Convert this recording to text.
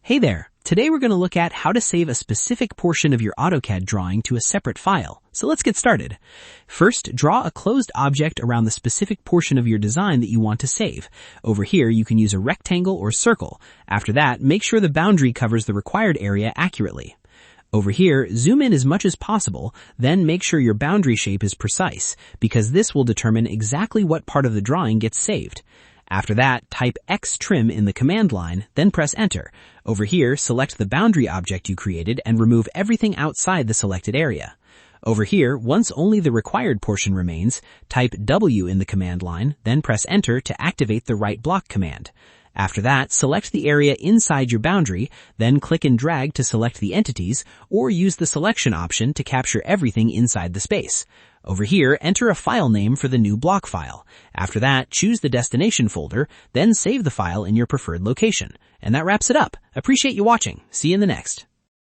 Hey there! Today we're going to look at how to save a specific portion of your AutoCAD drawing to a separate file. So let's get started. First, draw a closed object around the specific portion of your design that you want to save. Over here, you can use a rectangle or circle. After that, make sure the boundary covers the required area accurately. Over here, zoom in as much as possible, then make sure your boundary shape is precise, because this will determine exactly what part of the drawing gets saved. After that, type X trim in the command line, then press enter. Over here, select the boundary object you created and remove everything outside the selected area. Over here, once only the required portion remains, type W in the command line, then press enter to activate the right block command. After that, select the area inside your boundary, then click and drag to select the entities, or use the selection option to capture everything inside the space. Over here, enter a file name for the new block file. After that, choose the destination folder, then save the file in your preferred location. And that wraps it up. Appreciate you watching. See you in the next.